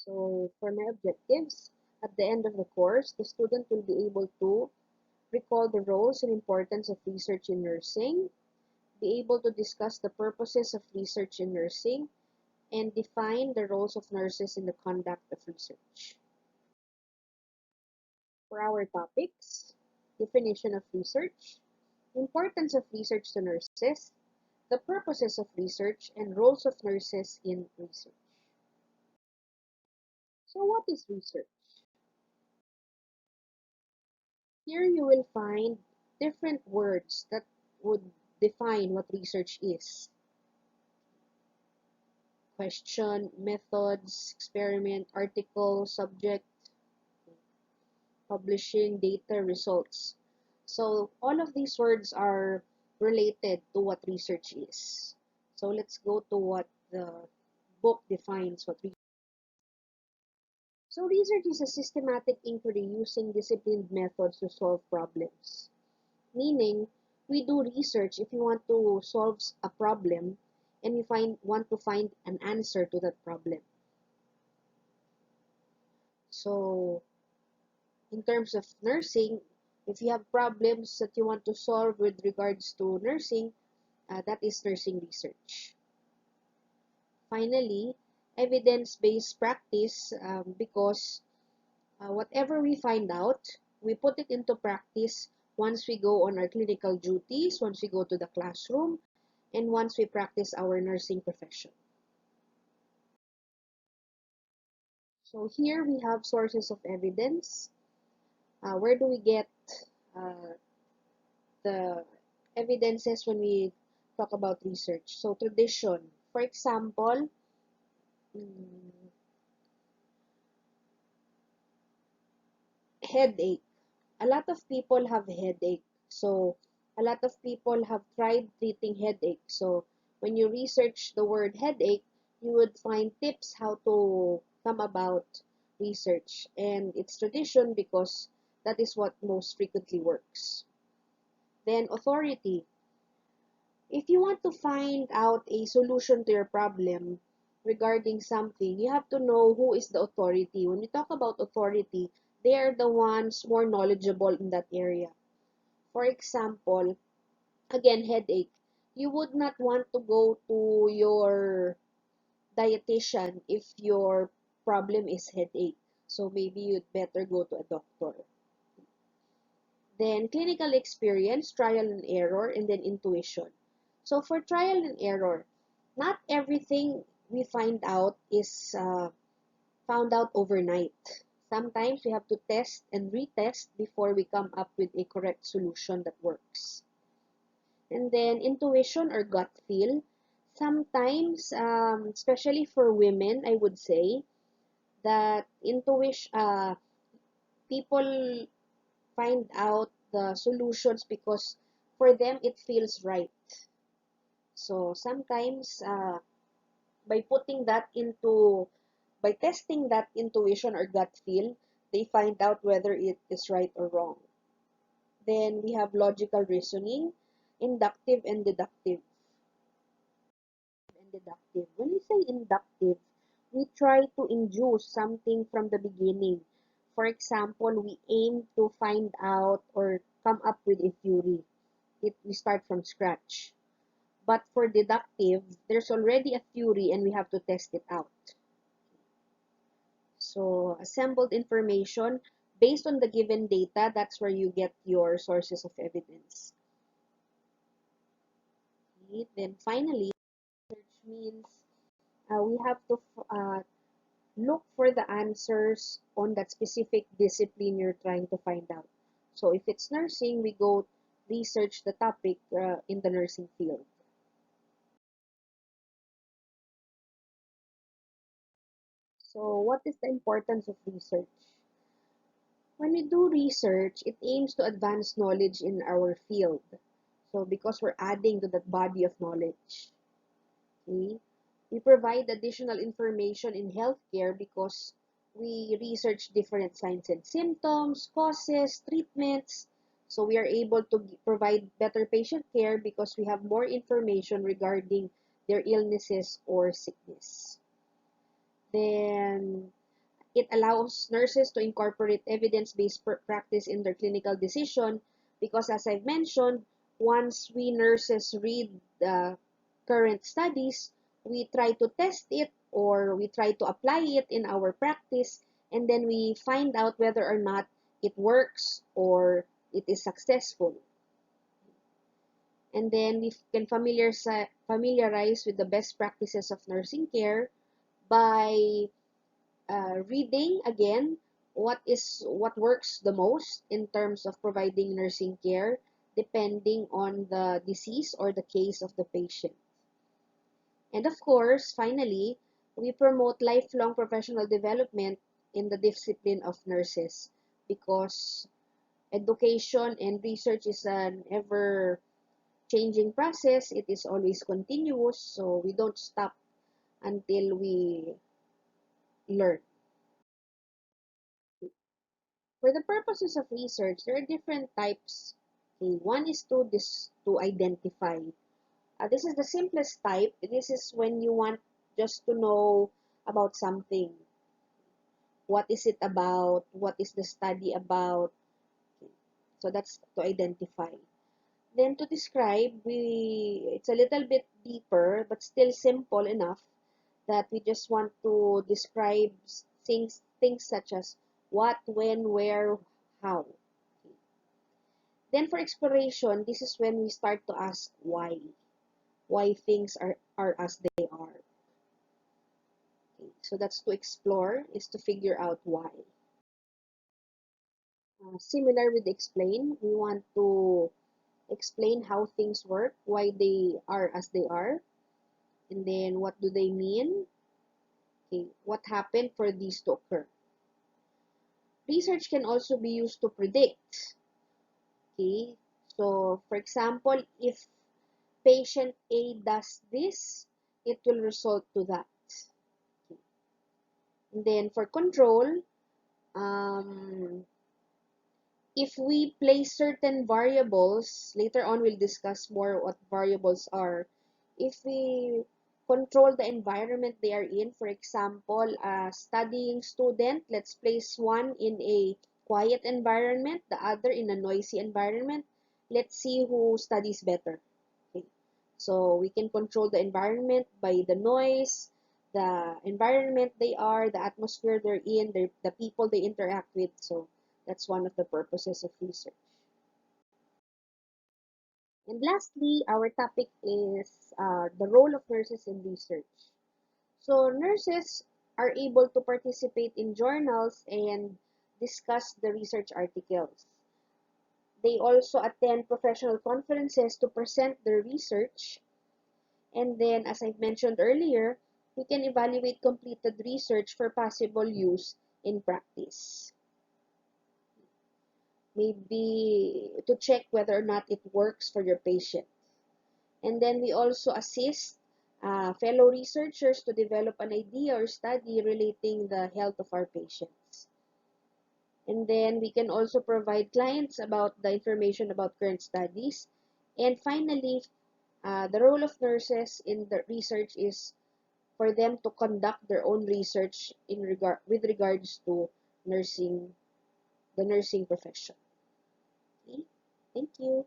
So for my objectives, at the end of the course, the student will be able to recall the roles and importance of research in nursing, be able to discuss the purposes of research in nursing, and define the roles of nurses in the conduct of research. For our topics, definition of research, importance of research to nurses, the purposes of research, and roles of nurses in research. So what is research? Here you will find different words that would define what research is. Question, methods, experiment, article, subject, publishing, data, results. So all of these words are related to what research is. So let's go to what the book defines what research. So research is a systematic inquiry using disciplined methods to solve problems. Meaning, we do research if we want to solve a problem and want to find an answer to that problem. So in terms of nursing, if you have problems that you want to solve with regards to nursing, that is nursing research. Finally, evidence-based practice because whatever we find out, we put it into practice once we go on our clinical duties, once we go to the classroom, and once we practice our nursing profession. So here we have sources of evidence. Where do we get uh, the evidences when we talk about research? So tradition. For example, mm, headache. A lot of people have headache. So a lot of people have tried treating headache. So when you research the word headache, you would find tips how to come about research. And it's tradition because that is what most frequently works. Then authority. If you want to find out a solution to your problem regarding something, you have to know who is the authority. When we talk about authority, they are the ones more knowledgeable in that area. For example, again, headache. You would not want to go to your dietitian if your problem is headache. So maybe you'd better go to a doctor. Then clinical experience, trial and error, and then intuition. So for trial and error, not everything we find out is found out overnight. Sometimes we have to test and retest before we come up with a correct solution that works. And then intuition or gut feel. Sometimes, especially for women, I would say that people find out the solutions because for them it feels right. So sometimes by putting that into, by testing that intuition or gut feel, they find out whether it is right or wrong. Then we have logical reasoning, inductive and deductive. When we say inductive, we try to induce something from the beginning. For example, we aim to find out or come up with a theory. We start from scratch. But for deductive, there's already a theory and we have to test it out. So assembled information based on the given data, that's where you get your sources of evidence. Okay. Then finally, research means we have to look for the answers on that specific discipline you're trying to find out. So if it's nursing, we go research the topic in the nursing field. So what is the importance of research? When we do research, it aims to advance knowledge in our field. So because we're adding to that body of knowledge. Okay? We provide additional information in healthcare because we research different signs and symptoms, causes, treatments. So we are able to provide better patient care because we have more information regarding their illnesses or sickness. Then It allows nurses to incorporate evidence-based practice in their clinical decision because, as I've mentioned, once we nurses read the current studies, we try to test it or we try to apply it in our practice, and then we find out whether or not it works or it is successful. And then we can familiarize with the best practices of nursing care by reading again what works the most in terms of providing nursing care depending on the disease or the case of the patient. And of course, finally, we promote lifelong professional development in the discipline of nurses because education and research is an ever changing process. It is always continuous, so we don't stop until we learn. For the purposes of research, there are different types. Okay, one is to identify. This is the simplest type. This is when you want just to know about something. What is it about? What is the study about? Okay, so that's to identify. Then to describe, it's a little bit deeper, but still simple enough that we just want to describe things such as what, when, where, how. Then for exploration, this is when we start to ask why things are as they are. Okay, so that's to explore, is to figure out why. Similar with explain, we want to explain how things work, why they are as they are, and then what do they mean, okay, what happened for these to occur. Research can also be used to predict. Okay, so for example, if patient A does this, it will result to that. Okay. And then for control, if we place certain variables, later on we'll discuss more what variables are. If we control the environment they are in, for example, a studying student, let's place one in a quiet environment, the other in a noisy environment. Let's see who studies better. Okay. So we can control the environment by the noise, the environment they are, the atmosphere they're in, the people they interact with. So that's one of the purposes of research. And lastly, our topic is the role of nurses in research. So nurses are able to participate in journals and discuss the research articles. They also attend professional conferences to present their research. And then, as I mentioned earlier, we can evaluate completed research for possible use in practice. Maybe to check whether or not it works for your patient. And then we also assist fellow researchers to develop an idea or study relating the health of our patients. And then we can also provide clients about the information about current studies. And finally, the role of nurses in the research is for them to conduct their own research with regards to nursing, the nursing profession. Okay? Thank you.